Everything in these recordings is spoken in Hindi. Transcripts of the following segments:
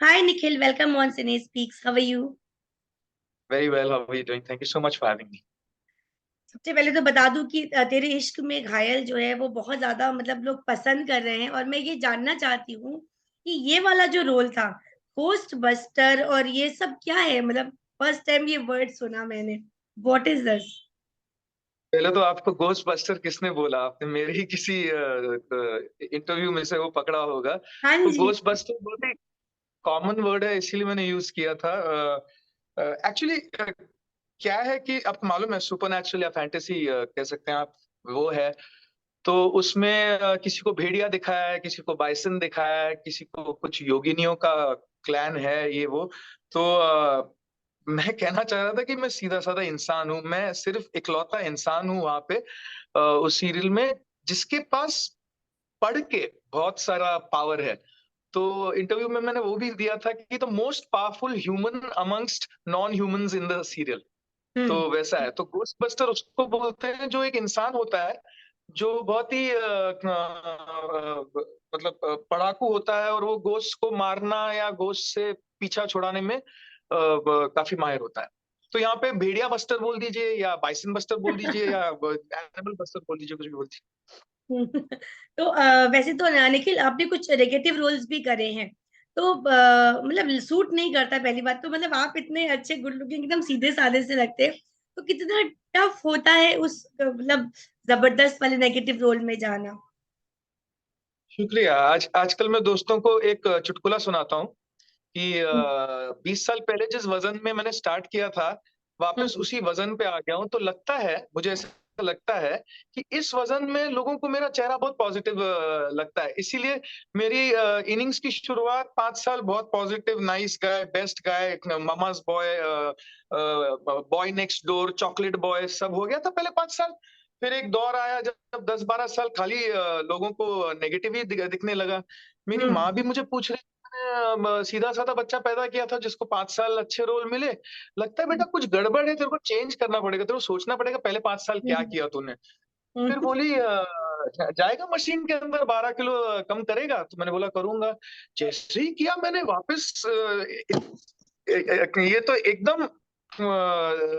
Hi Nikhil, welcome on Cine Speaks. How are you? Very well. How are you doing? Thank you so much for having me. सबसे पहले तो बता दूं कि तेरे इश्क में घायल जो है वो बहुत ज्यादा मतलब लोग पसंद कर रहे हैं, और मैं ये जानना चाहती हूँ कि ये वाला जो रोल था, घोस्ट बस्टर, और ये सब क्या है? मतलब फर्स्ट टाइम ये वर्ड सुना मैंने। What is this? पहले तो आपको गोस्ट बस्टर किसने बोला? आपने मेरे ही किसी इंटरव्यू में से वो पकड़ा होगा। हाँ तो जी। गोस्ट बस्टर बहुत ही कॉमन वर्ड है, इसीलिए मैंने यूज किया था। एक्चुअली क्या है कि आपको मालूम है, सुपर नेचुरल या फैंटेसी कह सकते हैं आप, वो है। तो उसमें किसी को भेड़िया दिखाया है, किसी को बाइसन दिखाया है, किसी को कुछ योगिनियों का क्लैन है, ये वो। तो मैं कहना चाह रहा था कि मैं सीधा साधा इंसान हूँ, मैं सिर्फ इकलौता इंसान हूँ वहां पे उस सीरियल में, जिसके पास पढ़ के बहुत सारा पावर है। तो इंटरव्यू में मैंने वो भी दिया था कि the most powerful human amongst non humans in the serial. तो हम्म। वैसा है। तो गोस्ट बस्टर उसको बोलते हैं जो एक इंसान होता है, जो बहुत ही मतलब पढ़ाकू होता है, और वो गोश्त को मारना या गोश्त से पीछा छुड़ाने में काफी माहिर होता है। तो यहाँ पे भेड़िया बस्टर बोल दीजिए, या बाइसन बस्टर बोल दीजिए, या एनिमल बस्टर बोल दीजिए, कुछ भी बोल दीजिए। तो वैसे तो निखिल आपने कुछ नेगेटिव रोल्स भी करे हैं, तो मतलब सूट नहीं करता पहली बात तो। मतलब आप इतने अच्छे गुड लुकिंग एकदम सीधे साधे से लगते हैं, तो कितना टफ होता है उस मतलब जबरदस्त वाले नेगेटिव रोल में जाना। शुक्रिया। आजकल मैं दोस्तों को एक चुटकुला सुनाता हूँ कि 20 साल पहले जिस वजन में मैंने स्टार्ट किया था, वापस हम्म। उसी वजन पे आ गया हूँ। तो लगता है, मुझे ऐसा लगता है कि इस वजन में लोगों को मेरा चेहरा बहुत पॉजिटिव लगता है। इसीलिए मेरी इनिंग्स की शुरुआत 5 साल बहुत positive, nice guy, best guy, Mama's boy, boy next door, chocolate boy, सब हो गया था पहले 5 साल। फिर एक दौर आया जब 10-12 साल खाली लोगों को नेगेटिव ही दिखने लगा। मेरी हम्म। माँ भी मुझे पूछ रही, सीधा साधा बच्चा पैदा किया था जिसको 5 साल अच्छे रोल मिले, लगता है बेटा कुछ गड़बड़ है, तेरे को चेंज करना पड़ेगा, तेरे को सोचना पड़ेगा पहले 5 साल क्या हम्म। किया तूने। फिर हम्म। बोली जाएगा मशीन के अंदर 12 किलो कम करेगा? तो मैंने बोला करूंगा। जैसे ही किया मैंने वापस ये तो एकदम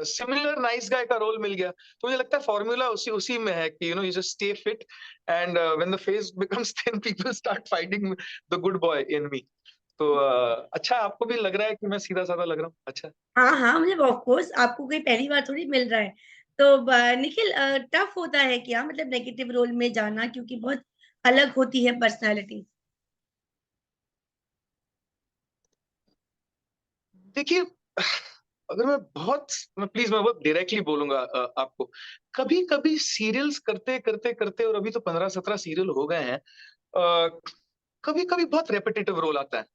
सिमिलर नाइस गाय का रोल मिल गया। तो मुझे लगता है फॉर्मूला उसी उसी में है कि you just stay fit, and when the face becomes thin people start fighting the good boy in me. तो अच्छा, आपको भी लग रहा है कि मैं सीधा साधा लग रहा हूँ? अच्छा। हाँ हाँ, मतलब ऑफ कोर्स आपको कोई पहली बार थोड़ी मिल रहा है। तो निखिल, टफ होता है क्या मतलब नेगेटिव रोल में जाना, क्योंकि बहुत अलग होती है पर्सनालिटी। देखिए, अगर मैं प्लीज, मैं बहुत डायरेक्टली बोलूंगा आपको। कभी कभी सीरियल्स करते करते करते, और अभी तो 15-17 सीरियल हो गए हैं, कभी कभी बहुत रेपिटेटिव रोल आता है,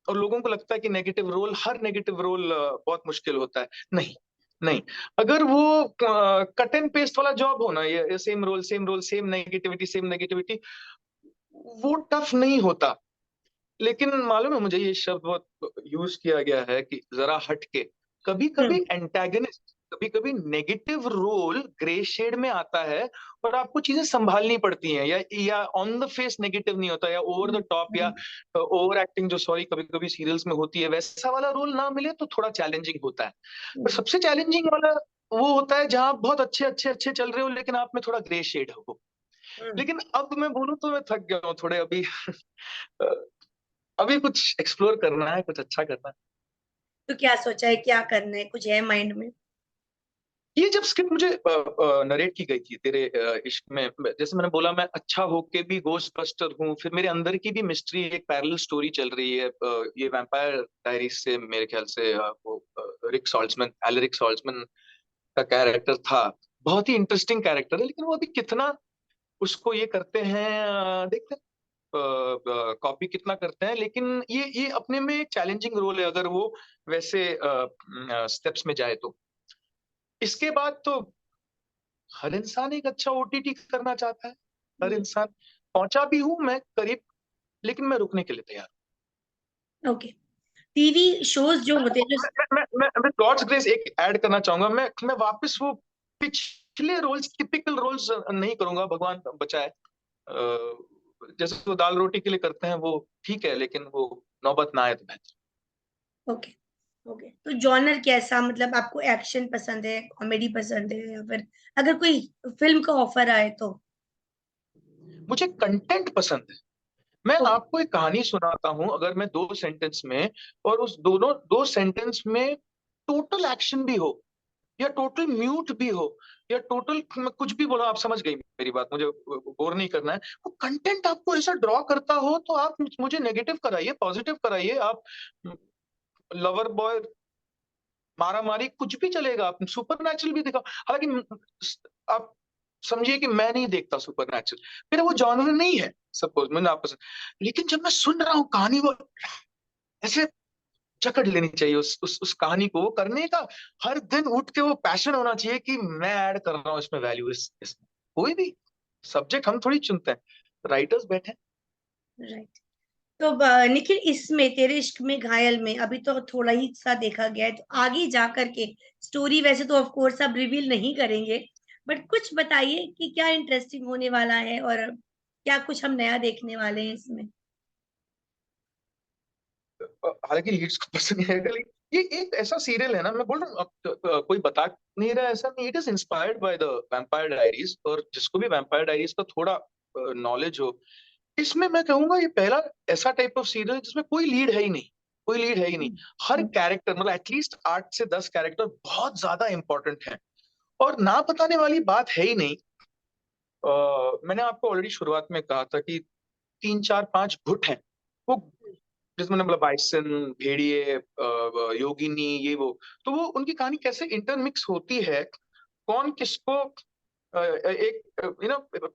और लोगों को लगता है कि नेगेटिव रोल, हर नेगेटिव रोल बहुत मुश्किल होता है। नहीं, नहीं। अगर वो कट एंड पेस्ट वाला जॉब हो ना, ये same role same role, same negativity, वो टफ नहीं होता। लेकिन मालूम है, मुझे ये शब्द बहुत यूज किया गया है कि जरा हटके, कभी कभी हम्म। एंटेगनिस्ट, कभी कभी नेगेटिव रोल ग्रे शेड में आता है, और आपको चीजें संभालनी पड़ती हैं, या ऑन द फेस नेगेटिव नहीं होता, या ओवर द टॉप, या हम्म। ओवर एक्टिंग, जो सॉरी कभी कभी सीरियल्स में होती है, वैसा वाला रोल ना मिले तो थोड़ा चैलेंजिंग होता है। पर हम्म। सबसे चैलेंजिंग वाला वो होता है जहां आप बहुत अच्छे अच्छे अच्छे चल रहे हो, लेकिन आप में थोड़ा ग्रे शेड हो। हम्म। लेकिन अब मैं बोलूं तो मैं थक गया हूँ थोड़े अभी। अभी कुछ एक्सप्लोर करना है, कुछ अच्छा करना है। तो क्या सोचा है, क्या करना है, कुछ है माइंड में? ये जब स्क्रिप्ट मुझे नरेट की गई थी तेरे इश्क में, जैसे मैंने बोला, मैं अच्छा होके भी घोस्ट बस्टर हूँ, फिर मेरे अंदर की भी मिस्ट्री, एक पैरेलल स्टोरी चल रही है। ये वैम्पायर डायरीज से मेरे ख्याल से वो रिक सॉल्ट्समैन, एलरिक सॉल्ट्समैन का कैरेक्टर था। बहुत ही इंटरेस्टिंग कैरेक्टर है, लेकिन वो अभी कितना उसको ये करते हैं, देखते हैं कॉपी कितना करते हैं। लेकिन ये अपने में एक चैलेंजिंग रोल है, अगर वो वैसे स्टेप्स में जाए तो। इसके बाद तो हर इंसान एक अच्छा ओटीटी करना चाहता है, हर इंसान। पहुंचा भी हूं मैं करीब, लेकिन मैं रुकने के लिए तैयार ओके। टीवी शोज जो हूं। होते हैं जो मैं गॉड्स ग्रेस एक ऐड करना चाहूंगा। मैं वापस वो पिछले रोल्स, टिपिकल रोल्स नहीं करूंगा, भगवान बचाए। जैसे वो दाल रोटी के लिए करते हैं वो ठीक है, लेकिन वो नौबत ना आए तो बेहतर। ओके। ओके, तो जॉनर कैसा, मतलब आपको एक्शन पसंद है, कॉमेडी पसंद है, या फिर अगर कोई फिल्म का ऑफर आए तो? मुझे कंटेंट पसंद है। मैं ओके। आपको एक कहानी सुनाता हूं, अगर मैं 2 सेंटेंस में, और उस दोनों 2 सेंटेंस में टोटल एक्शन भी हो, या टोटल म्यूट भी हो, या टोटल कुछ भी बोला, आप समझ गई मेरी बात, मुझे बोर नहीं करना है। वो कंटेंट आपको ऐसा ड्रॉ करता हो तो आप मुझे नेगेटिव कराइए, पॉजिटिव कराइए, आप लवर बॉय, मारा मारी, कुछ भी चलेगा, आप सुपर नेचुरल भी दिखाओ। हालांकि आप समझिए कि मैं नहीं देखता सुपर नेचुरल, मेरा वो जॉनर नहीं है, सपोज मैंने आप पसंद, लेकिन जब मैं सुन रहा हूँ कहानी, वो ऐसे जकड़ लेनी चाहिए उस कहानी को, वो करने का हर दिन उठ के वो पैशन होना चाहिए कि मैं ऐड कर रहा हूँ इसमें वैल्यू, इस कोई भी सब्जेक्ट हम थोड़ी चुनते हैं, राइटर्स बैठे हैं। राइट। तो निखिल, इसमें तेरे इश्क में घायल में अभी तो थोड़ा ही सा देखा गया है, तो आगे जा करके स्टोरी वैसे तो ऑफ कोर्स आप रिवील नहीं करेंगे, बट कुछ बताइए कि क्या इंटरेस्टिंग होने वाला है, और क्या कुछ हम नया देखने वाले हैं इसमें? हालांकि लीड्स को पसंद नहीं आएगा, लेकिन ये एक ऐसा सीरियल है ना, मैं बोल रहा हूँ, अब कोई बता नहीं रहा ऐसा नहीं, it is inspired by the vampire diaries, और जिसको भी वैम्पायर डायरीज का थोड़ा नॉलेज हो, इसमें मैं कहूंगा ये पहला ऐसा टाइप ऑफ सीरियल जिसमें कोई लीड है ही नहीं, कोई लीड है ही नहीं। हर हम्म। कैरेक्टर, मतलब एटलीस्ट 8 से 10 कैरेक्टर बहुत ज्यादा इंपॉर्टेंट हैं, और ना बताने वाली बात है ही नहीं। मैंने आपको ऑलरेडी शुरुआत में कहा था कि 3 4 5 गुट हैं, वो जिसमें मतलब बाइसन, भेड़िए, योगिनी, ये वो, तो वो उनकी कहानी कैसे इंटरमिक्स होती है, कौन किसको एक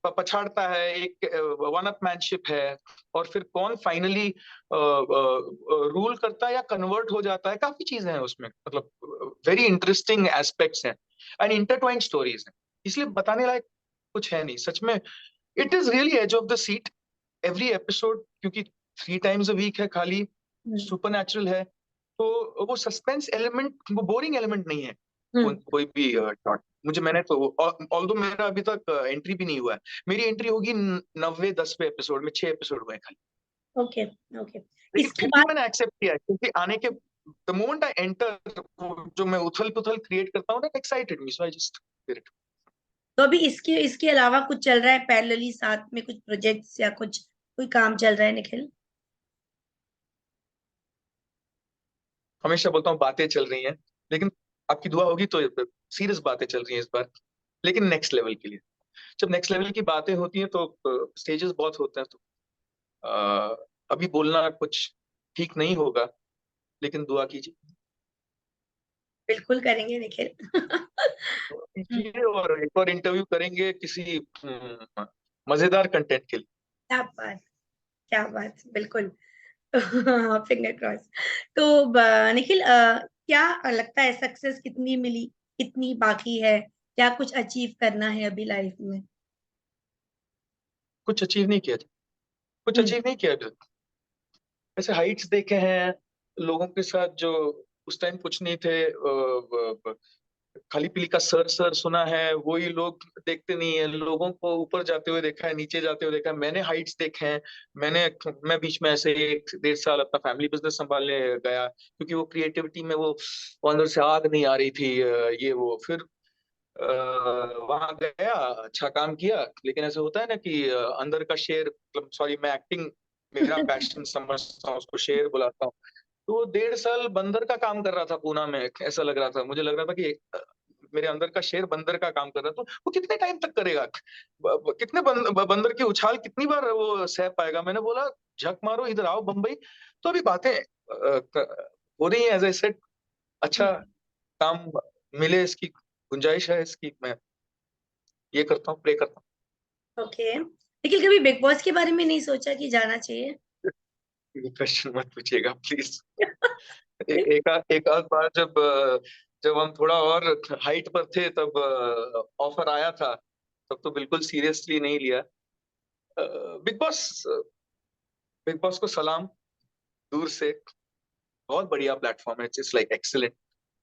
पछाड़ता है, एक वन अपमैनशिप है, और फिर कौन फाइनली रूल करता है या कन्वर्ट हो जाता है, काफी चीजें हैं उसमें, मतलब वेरी इंटरेस्टिंग एस्पेक्ट्स हैं, एंड इंटरट्वाइंड स्टोरीज हैं, इसलिए बताने लायक कुछ है नहीं सच में। It is really edge of the seat every episode, क्योंकि 3 टाइम्स अ वीक है खाली, हम्म। सुपर नेचुरल है, तो वो सस्पेंस एलिमेंट, वो बोरिंग एलिमेंट नहीं है। हम्म। कोई भी शॉट मुझे, मैंने तो ऑल्दो मेरा अभी तक एंट्री भी नहीं हुआ है, मेरी एंट्री होगी 90 10वें एपिसोड में, 6 एपिसोड हुए हैं खाली, ओके। ओके। लेकिन इसके फिर भी बाद मैंने एक्सेप्ट किया है, क्योंकि आने के द मोमेंट आई एंटर, जो मैं उथल पुथल क्रिएट करता हूँ ना, excited me, so I just did it. तो अभी इसके इसके अलावा कुछ चल रहा है पैरेलली साथ में, कुछ प्रोजेक्ट्स या कुछ कोई काम चल रहा है निखिल? हमेशा बोलता हूँ बातें चल रही हैं, लेकिन आपकी दुआ होगी तो सीरियस बातें चल रही हैं इस बार, लेकिन नेक्स्ट लेवल के लिए। जब नेक्स्ट लेवल की बातें होती हैं तो स्टेजेस बहुत होते हैं, तो अभी बोलना कुछ ठीक नहीं होगा, लेकिन दुआ कीजिए। बिल्कुल करेंगे निखिल। दुआ कीजिए, और एक और इंटरव्यू करेंगे किसी मजेदार कंटेंट के लिए। क्या बात, क्या बात, बिल्कुल। Finger cross. तो निखिल, क्या लगता है सक्सेस कितनी मिली, कितनी बाकी है, क्या कुछ अचीव करना है अभी लाइफ में? कुछ अचीव नहीं किया, कुछ हम्म। अचीव नहीं किया अभी तक। ऐसे हाइट्स देखे हैं लोगों के साथ जो उस टाइम कुछ नहीं थे, खाली पीली का सर सर सुना है, वही लोग देखते नहीं है, लोगों को ऊपर जाते हुए देखा है, नीचे जाते हुए देखा है, मैंने हाइट्स देखे हैं। मैंने मैं बीच में ऐसे 1 1.5 साल अपना फैमिली बिजनेस संभालने गया, क्योंकि वो क्रिएटिविटी में वो अंदर से आग नहीं आ रही थी, ये वो, फिर वहां गया, अच्छा काम किया, लेकिन ऐसा होता है ना कि अंदर का शेर, मतलब सॉरी, मैं एक्टिंग मेरा पैशन समझता हूँ, उसको शेर बुलाता हूँ। तो वो 1.5 साल बंदर का काम कर रहा था पूना में, ऐसा लग रहा था, मुझे लग रहा था कि मेरे अंदर का शेर बंदर का काम कर रहा था, तो वो कितने टाइम तक करेगा, कितने बंदर की उछाल कितनी बार वो सह पाएगा। मैंने बोला झक मारो, इधर आओ बम्बई। तो अभी बातें हो रही है, एज आई सेड, अच्छा काम मिले, इसकी गुंजाइश है, इसकी मैं ये करता हूँ, प्रे करता ओके, निखिल कभी बिग बॉस के बारे में नहीं सोचा कि जाना चाहिए? हूँ। ये क्वेश्चन मत पूछिएगा प्लीज। एक आध बार जब हम थोड़ा और हाइट पर थे, तब ऑफर आया था, तब तो बिल्कुल सीरियसली नहीं लिया। बिग बॉस, बिग बॉस को सलाम दूर से, बहुत बढ़िया प्लेटफॉर्म है, इट्स लाइक एक्सीलेंट।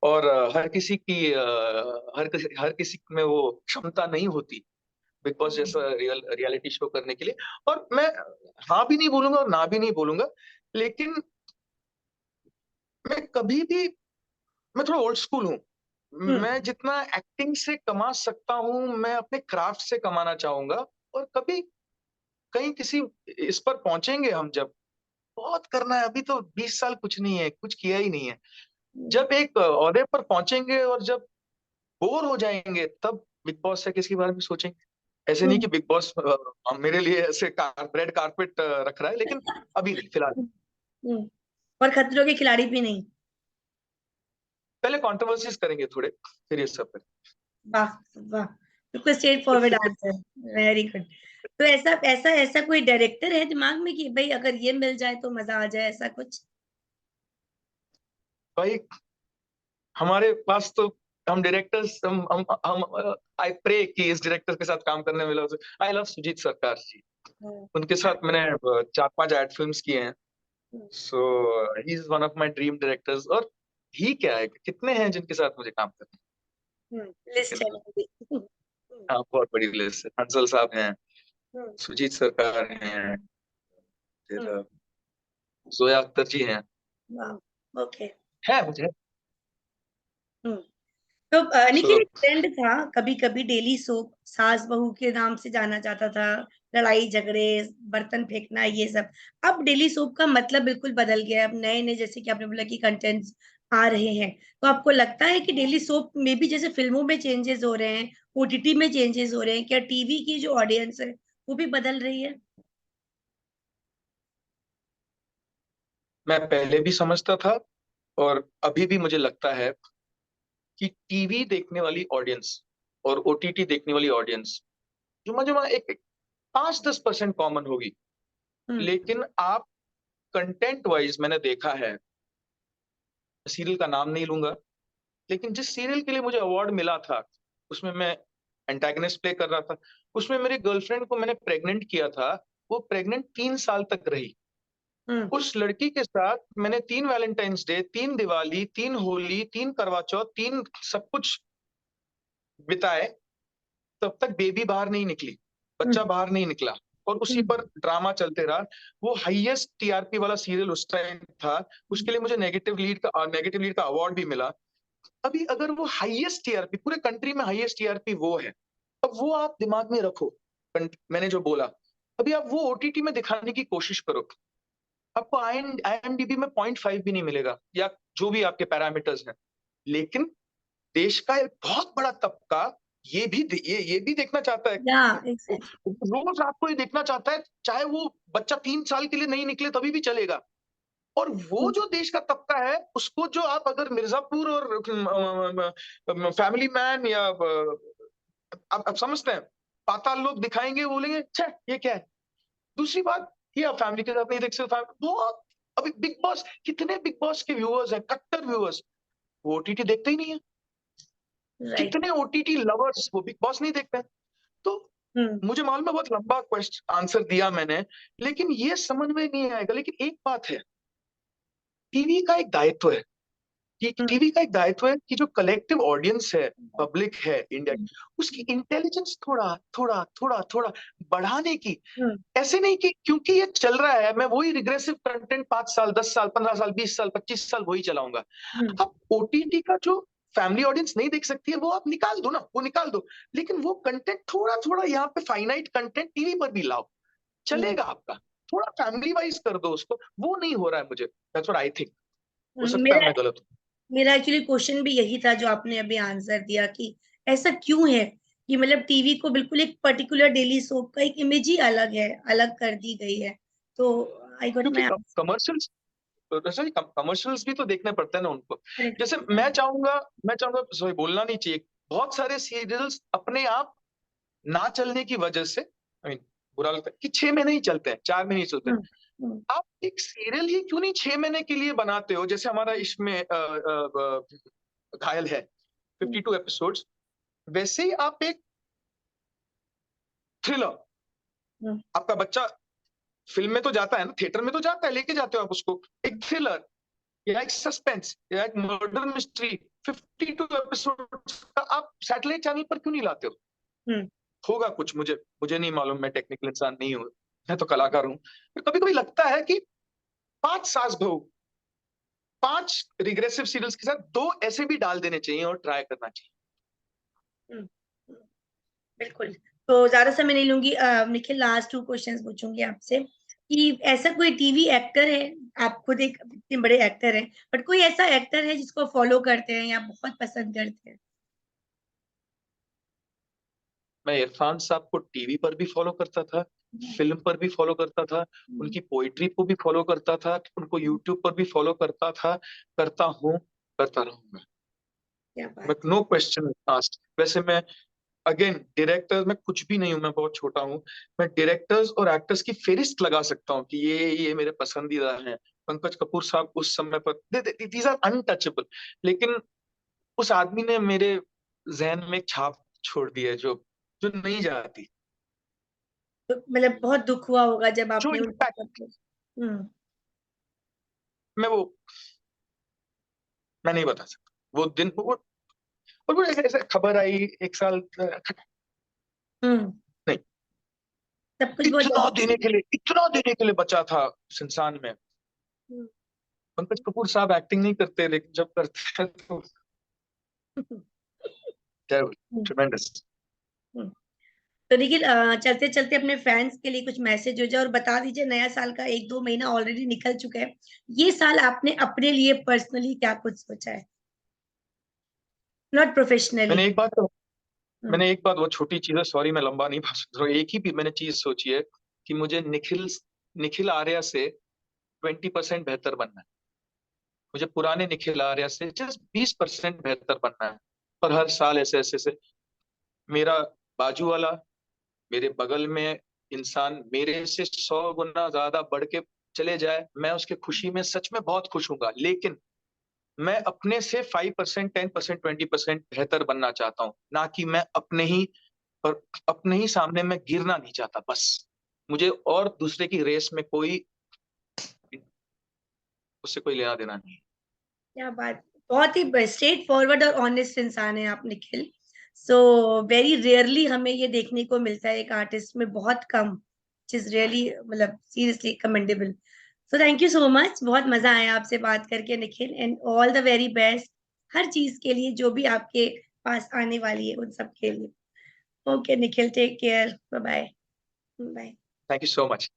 और हर किसी में वो क्षमता नहीं होती बिग बॉस जैसा रियलिटी शो करने के लिए। और मैं हाँ भी नहीं बोलूंगा और ना भी नहीं बोलूंगा, लेकिन मैं कभी भी, मैं थोड़ा ओल्ड स्कूल हूँ। हम्म। मैं जितना एक्टिंग से कमा सकता हूँ, मैं अपने क्राफ्ट से कमाना चाहूँगा। और कभी कहीं किसी इस पर पहुँचेंगे हम जब, बहुत करना है, अभी तो 20 साल कुछ नहीं है, कुछ किया ही नहीं है। हम्म। जब एक ओहदे पर पहुँचेंगे और जब बोर हो जाएँगे, तब बिग बॉस या किसके बारे में सोचेंगे। ऐसे नहीं हम्म। कि बिग बॉस मेरे लिए ऐसे रेड कारपेट रख रहा है, लेकिन अभी नहीं, फिलहाल। हम्म। और खतरों के खिलाड़ी भी नहीं। पहले कंट्रोवर्सीज करेंगे थोड़े, फिर ये सब वाह। वाह। बिल्कुल स्ट्रेट फॉरवर्ड करेंगे। आंसर। Very good. तो ऐसा ऐसा ऐसा कोई डायरेक्टर है दिमाग में कि भाई अगर ये मिल जाए तो मजा आ जाए, ऐसा कुछ? भाई हमारे पास तो, हम डायरेक्टर्स, हम आई प्रे कि इस डायरेक्टर के साथ काम करने मिला। आई लव सुजीत सरकार जी। हम्म। उनके साथ मैंने 4-5 एड फिल्म्स किए हैं। Hmm. So he is one of my dream directors. और ही क्या है, कितने हैं जिनके साथ मुझे काम करना है, लिस्ट लेकिन है मेरी। हाँ, बहुत बड़ी लिस्ट है। हंसल साहब हैं, हम्म। सुजीत सरकार हैं, फिर हम्म। जोया अख्तर जी हैं। वाह। ओके। है मुझे। हम्म। तो सो निखिल, एक ट्रेंड था कभी कभी डेली सोप सास बहू के नाम से जाना जाता था, लड़ाई झगड़े, बर्तन फेंकना, ये सब। अब डेली सोप का मतलब बिल्कुल बदल गया है। अब नए नए, जैसे कि आपने बोला कि कंटेंट्स आ रहे हैं, तो आपको लगता है कि डेली सोप में भी जैसे फिल्मों में चेंजेस हो रहे हैं, ओटीटी में चेंजेस हो रहे हैं, क्या टीवी की जो ऑडियंस है वो भी बदल रही है? मैं पहले भी समझता था, और अभी भी मुझे लगता है कि टीवी देखने वाली ऑडियंस और ओटीटी देखने वाली ऑडियंस जुमा जुमा एक 5-10% कॉमन होगी। हम्म। लेकिन आप कंटेंट वाइज, मैंने देखा है, सीरियल का नाम नहीं लूंगा, लेकिन जिस सीरियल के लिए मुझे अवार्ड मिला था, उसमें मैं एंटागनिस्ट प्ले कर रहा था। उसमें मेरी गर्लफ्रेंड को मैंने प्रेग्नेंट किया था। वो प्रेग्नेंट 3 साल तक रही। हम्म। उस लड़की के साथ मैंने 3 वैलेंटाइंस डे, 3 दिवाली, 3 होली, 3 करवा चौथ, 3 सब कुछ बिताए। तब तक बेबी बाहर नहीं निकली, बच्चा हम्म। बाहर नहीं निकला। और उसी हम्म। पर ड्रामा चलते रहा। वो हाईएस्ट टीआरपी वाला सीरियल उस टाइम था। उसके लिए मुझे नेगेटिव लीड का अवार्ड भी मिला। अभी अगर वो हाईएस्ट टीआरपी, पूरे कंट्री में हाईएस्ट टीआरपी वो है, अब वो आप दिमाग में रखो। मैंने जो बोला, अभी आप वो ओटीटी में दिखाने की कोशिश करो, आपको आईएमडीबी में 0.5 भी नहीं मिलेगा, या जो भी आपके पैरामीटर्स हैं। लेकिन देश का एक बहुत बड़ा तबका ये भी देखना चाहता है। या वो एग्जैक्टली। रोज आपको ये देखना चाहता है, चाहे वो बच्चा 3 साल के लिए नहीं निकले तभी भी चलेगा। और वो जो देश का तबका है, उसको जो आप अगर मिर्जापुर और फैमिली मैन या आप समझते हैं, पाताल लोक दिखाएंगे, बोलेंगे छे ये क्या है। दूसरी बात, ये आप फैमिली के साथ नहीं देख सकते। बहुत, अभी बिग बॉस, कितने बिग बॉस के व्यूअर्स हैं, कट्टर व्यूअर्स, वो ओटीटी देखते ही नहीं है। राइट। कितने ओटीटी लवर्स वो बिग बॉस नहीं देखते हैं। तो हम्म। मुझे मालूम है, बहुत लंबा क्वेश्चन आंसर दिया मैंने, लेकिन ये समझ में नहीं आएगा। लेकिन एक बात है, टीवी का एक दायित्व है, कि हम्म। टीवी का एक दायित्व है कि जो कलेक्टिव ऑडियंस है, पब्लिक है इंडिया की, हम्म। उसकी इंटेलिजेंस थोड़ा थोड़ा थोड़ा थोड़ा बढ़ाने की। हम्म। ऐसे नहीं कि क्योंकि ये चल रहा है, मैं वही रिग्रेसिव कंटेंट 5 साल, 10 साल, 15 साल, 20 साल, 25 साल वही चलाऊंगा। हम्म। अब ओटीटी का जो फैमिली ऑडियंस नहीं देख सकती है, वो आप निकाल दो ना, वो निकाल दो। लेकिन वो कंटेंट थोड़ा थोड़ा, यहाँ पे फाइनाइट कंटेंट टीवी पर भी लाओ, हम्म। चलेगा आपका। थोड़ा फैमिली वाइज कर दो उसको, वो नहीं हो रहा है। मुझे दैट्स व्हाट आई थिंक। हो सकता है मेरा मैं गलत हूँ। मेरा एक्चुअली क्वेश्चन भी यही था जो आपने अभी आंसर दिया, कि ऐसा क्यों है कि मतलब टीवी को बिल्कुल एक पर्टिकुलर डेली सोप का एक इमेज ही अलग है, अलग कर दी गई है। तो आई गॉट क्योंकि माय कमर्शियल्स, वैसे ही कमर्शियल्स भी तो देखने पड़ते हैं ना उनको। जैसे आंसर। मैं चाहूंगा, सॉरी बोलना नहीं चाहिए, बहुत सारे सीरियल्स अपने आप ना चलने की वजह से, आई मीन, बुरा लगता है कि 6 महीने ही चलते हैं, 4 महीने ही चलते हैं। हम्म। हम्म। आप एक सीरियल ही क्यों नहीं 6 महीने के लिए बनाते हो, जैसे हमारा इसमें घायल है, हम्म। 52 एपिसोड्स। वैसे ही आप एक थ्रिलर, हम्म। आपका बच्चा फिल्म में तो जाता है ना, थिएटर में तो जाता है, लेके जाते हो आप उसको। एक थ्रिलर या एक सस्पेंस या एक मर्डर मिस्ट्री 52 एपिसोड का आप सैटेलाइट चैनल पर क्यों नहीं लाते हो? हम्म। होगा कुछ, मुझे मुझे नहीं मालूम, मैं टेक्निकल इंसान नहीं हूँ, मैं तो कलाकार हूँ। कभी कभी लगता है कि 5 सास बहू 5 रिग्रेसिव सीरियल्स के साथ 2 ऐसे भी डाल देने चाहिए और ट्राई करना चाहिए। हम्म, हम्म, बिल्कुल। तो ज्यादा समय नहीं लूंगी, निखिल लास्ट 2 क्वेश्चंस पूछूंगी आपसे कि ऐसा कोई टीवी एक्टर है, आप खुद एक इतने बड़े एक्टर हैं, बट कोई ऐसा एक्टर है जिसको फॉलो करते हैं या बहुत पसंद करते हैं? मैं इरफान साहब को टीवी पर भी फॉलो करता था, फिल्म पर भी फॉलो करता था, उनकी पोइट्री को भी फॉलो करता था, उनको यूट्यूब पर भी फॉलो करता था, करता हूँ, करता रहूंगा। क्या मैं बात नो क्वेश्चन आस्क्ड। वैसे मैं अगेन डायरेक्टर मैं कुछ भी नहीं हूं, मैं बहुत छोटा हूँ। मैं डायरेक्टर्स और एक्टर्स की फेरिस्ट लगा सकता हूँ कि ये मेरे पसंदीदा हैं। पंकज कपूर साहब उस समय पर दीज आर अनटचेबल, लेकिन उस आदमी ने मेरे जहन में एक छाप छोड़ दी है जो जो नहीं जाती। तो मतलब बहुत दुख हुआ होगा जब जो आपने उनका सब इम्पैक्ट कुछ। हम्म। मैं वो मैं नहीं बता सकता वो दिन वो। और वो ऐसे ऐसे खबर आई एक साल हम्म। नहीं, सब कुछ बहुत जल्दी। इतना देने के लिए बचा था उस इंसान में। हम्म। पंकज कपूर साहब एक्टिंग नहीं करते, लेकिन जब करते हैं तो हम्म। ट्रेमेंडस। हम्म। तो निखिल, चलते चलते अपने फैंस के लिए कुछ मैसेज हो जाए और बता दीजिए, नया साल का 1-2 महीना ऑलरेडी निकल चुका है, ये साल आपने अपने लिए पर्सनली क्या कुछ सोचा है, नॉट प्रोफेशनली? मैंने एक बात हम्म। मैंने एक बात, वो छोटी चीज है, सॉरी मैं लंबा नहीं भाषण, एक ही भी मैंने चीज सोची है कि मुझे निखिल निखिल आर्या से 20% बेहतर बनना है। मुझे पुराने निखिल आर्या से जस्ट 20% बेहतर बनना है। और हर साल ऐसे ऐसे से मेरा बाजू वाला, मेरे बगल में इंसान मेरे से 100 गुना ज्यादा बढ़ के चले जाए, मैं उसके खुशी में सच में बहुत खुश हूंगा। लेकिन मैं अपने से 5%, 10%, 20% बेहतर बनना चाहता हूँ, ना कि मैं और अपने ही सामने मैं गिरना नहीं चाहता। बस मुझे और दूसरे की रेस में कोई उससे कोई लेना देना नहीं है। क्या बात, बहुत ही स्ट्रेट फॉरवर्ड और ऑनेस्ट इंसान है आप निखिल। सो वेरी रेयरली हमें ये देखने को मिलता है एक आर्टिस्ट में, बहुत कम, which is रियली मतलब seriously commendable. So thank you so much, बहुत मजा आया आपसे बात करके Nikhil, and all the very best हर चीज के लिए जो भी आपके पास आने वाली है उन सब के लिए। Okay Nikhil, take care, bye bye. Bye. Thank you so much.